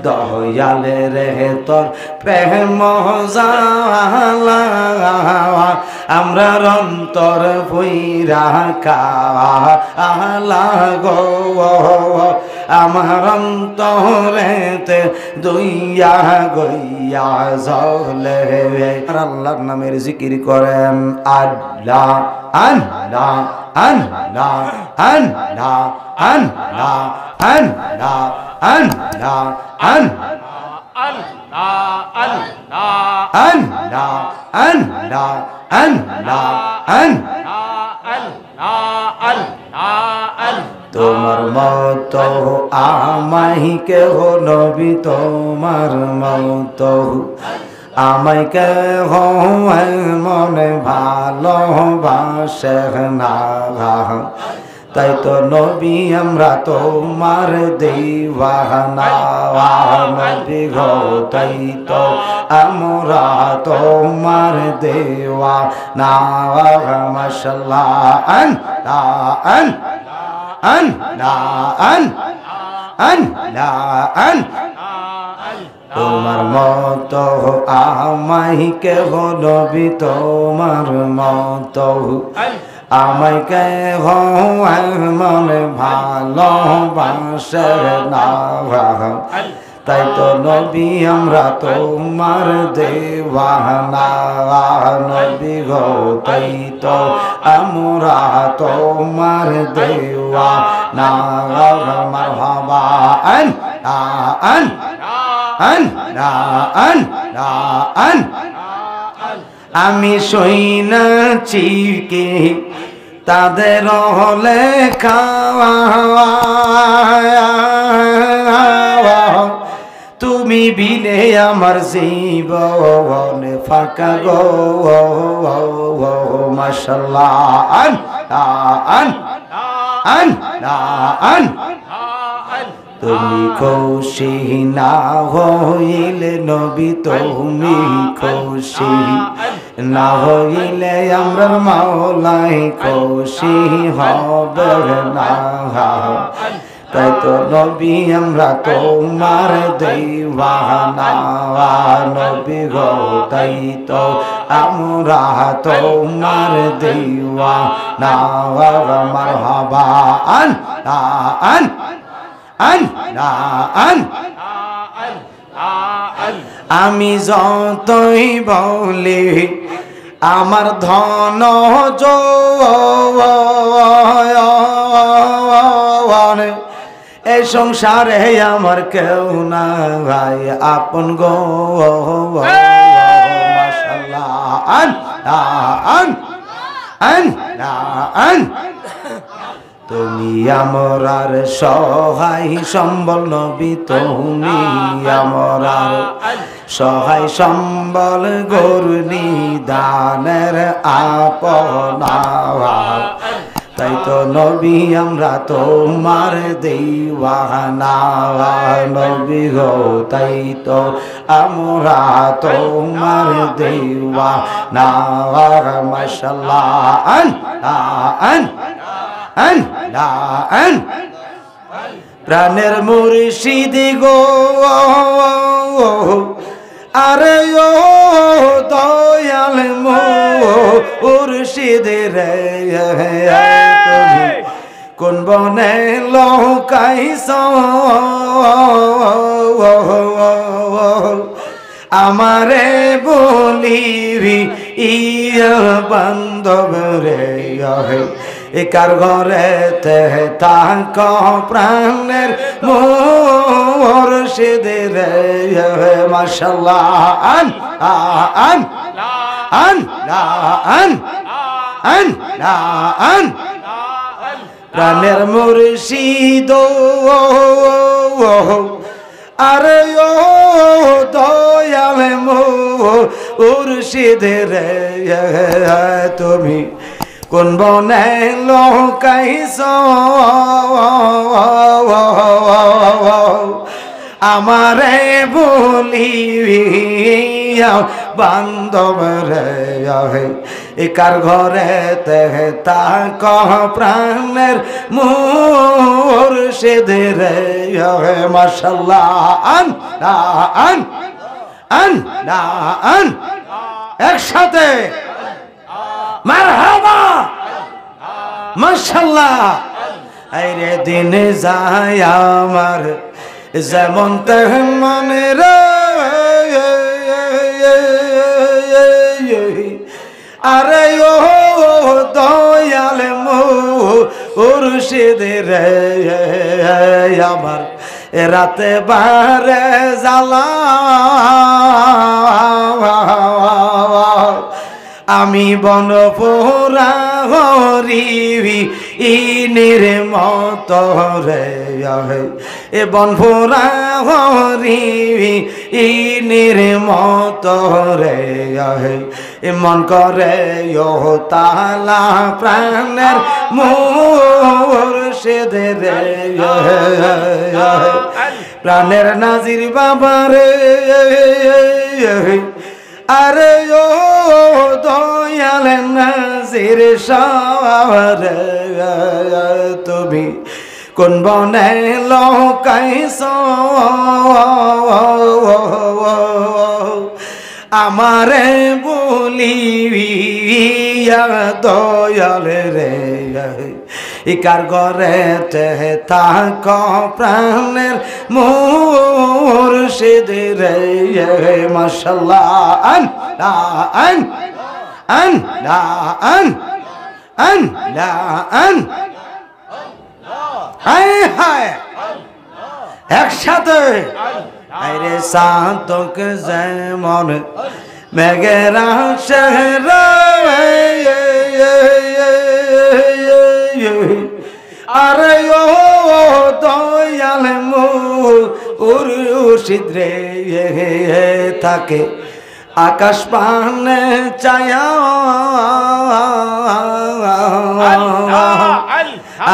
দয়ালে রে তোর প্রেম জালা আমরা অন্তর ভইরা কালা গো আমার অন্তরেতে দুইয়া গইয়া জলে আল্লাহর নামের জিকির করেন আল্লাহ আল্লাহ আল্লাহ আল্লাহ আল্লাহ আল্লাহ আল্লাহ আল্লাহ আল্লাহ আল্লাহ তোমার মত আমায় কেহ নবী তোমার মত আমায় কেহ মনে ভালোবাসে না তাই তো নবী আমরা তোমার দিওয়ানা নবী গো তাই তো আমরা তোমার দিওয়ানা মাশাআল্লাহ তোমার মত আমায় কেহ নবী তোমার মত আমায় কেহ মনে ভালোবাসে না তাই তো নবী আমরা তোমার দিওয়ানা নবী গো তাই তো আমরা তোমার দিওয়ানা মারহাবা আমি শুনেছি কি তাদের লেখা তুমি বিনে আমার জীবন ফাঁকা গো মাশাআল্লাহ তুমি খুশি না হইলে নবী তুমি খুশি না হইলে আমরা মাওলাই খুশি হবে না তাই তো নবী আমরা তোমার দিওয়ানা নবী গো তাই তো আমরা তোমার দিওয়ানা মারহাবা আমি যতই বলি আমার ধন যৌবন এই সংসারে আমার কেউ না ভাই আপন গো মাশাআল্লাহ তুমি আমরার সহায় সম্বল নবী তুমি আমরার সহায় সম্বল গরুনি দানের আপনা তাই তো নবী আমরা তোমার দিওয়ানা নবী গো তাই তো আমরা তোমার দিওয়ানা মাশাআল্লাহ প্রাণের মুর্শিদ গো আরে ও দয়াল মুর্শিদ রে তুমি কোন বনে লৌকাইছ আমারে বলিবি ইয়া বান্ধব রে একার ঘরে তে তাক প্রাণের মুর্শিদ রে মাশাআল্লাহ প্রাণের মুর্শিদ আরে ও দয়াল মুর্শিদ রে তুমি কোন বনে লৌকাইছ আমারে বলিবি বান্ধব রে একার ঘরে তে তাক প্রাণের মুর্শিদ রে মাশাআল্লাহ আন আন আন আন একসাথে মারহাবা মাশাআল্লাহ আইরে দিনে যায় আমার যেমন তেমন রে আরে ও দয়াল মুর্শিদ রে আমার রাতে বারে জ্বালা আমি বন পোরা হরিবি ইনের মত রে এ বন পোরা হরিবি ইনের মত রে এ মন করে ও তালা প্রাণের মুর্শিদ রে প্রাণের নাজির বাবা রে আরে ও দয়াল নাজির শাহ তুমি কোন বনে লোকাইছ আমারে বলিয়া দয়াল রে ইকার ঘরে থাক প্রাণের মুর্শিদ রে মাশাআল্লাহ আন আন আন আন আন আন হায় হায় একসাথে আরে শান্তক যেমন মেঘেরা শহর আরে ও দয়াল মুর্শিদ রে থাকে আকাশ পানে ছায়া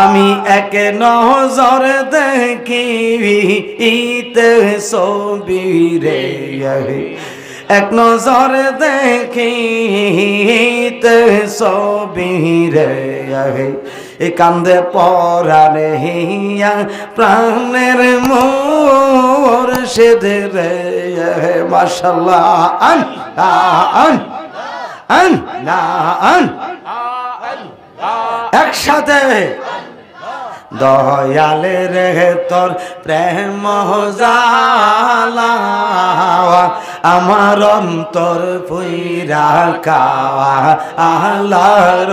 আমি এক নজর দেখি ইতে ছবি রে এক নজর দেখি ইতে ছবি রে এ কান্দে পরানে হিয়া প্রাণের মুর্শিদ রে মাশাআল্লাহ আন আন আন আন একসাথে দয়ালে রে তোর প্রেম জালা আমার অন্তর পুইরা কাওয়া আল্লাহর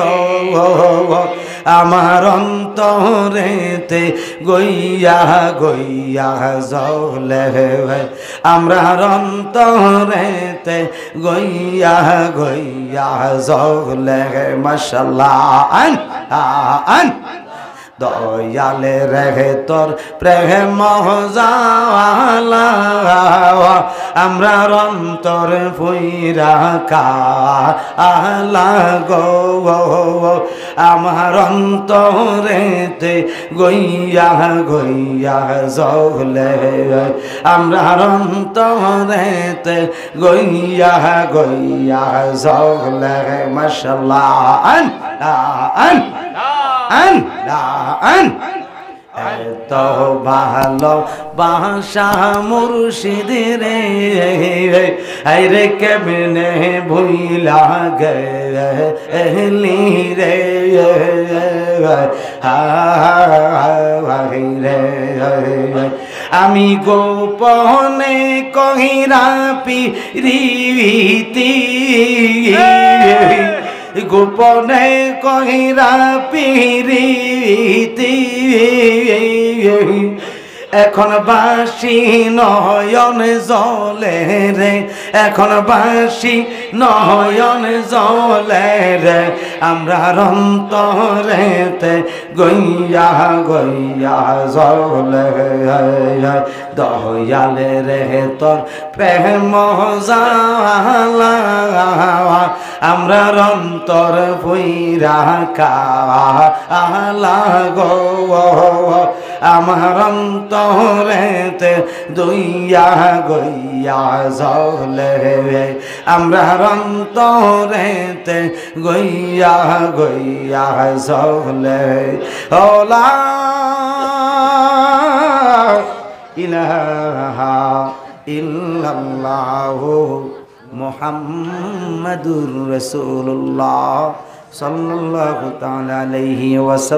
আমার অন্তরেতে গইয়া গইয়া জ্বলে আমরা অন্তরেতে গইয়া গইয়া জ্বলে মাশাআল্লাহ আন আন দয়ালে রে তোর প্রেম জালা আমরা অন্তর পুইরা কালা গো আমার অন্তরেতে গইয়া গইয়া জ্বলে আমরা অন্তরেতে গইয়া গইয়া জ্বলে মাশাআল্লাহ আন আন আন আন এত ভালো বাসা মুর্শিদ রে আইরে কেমনে ভুইলা গেলি রে আমি গোপনে কহিরা পিরিতি গোপনে কহিরা পিরিতি এখন বাসি নয়ন জলে রে এখন বাসি নয়ন জলে রে আমরা অন্তরেতে গইয়া গইয়া জলে দয়ালে রে তোর প্রেম জালা আমরা অন্তর পুইরা কালা গো আমার অন্তরেতে দইয়া গইয়া জ্বলে আমরা অন্তরেতে গইয়া গইয়া জ্বলে ওলা ইলাহা ইল্লাল্লাহু মুহাম্মাদুর রাসূলুল্লাহ সাল্লাল্লাহু তাআলা আলাইহি ওয়াসাল্লাম।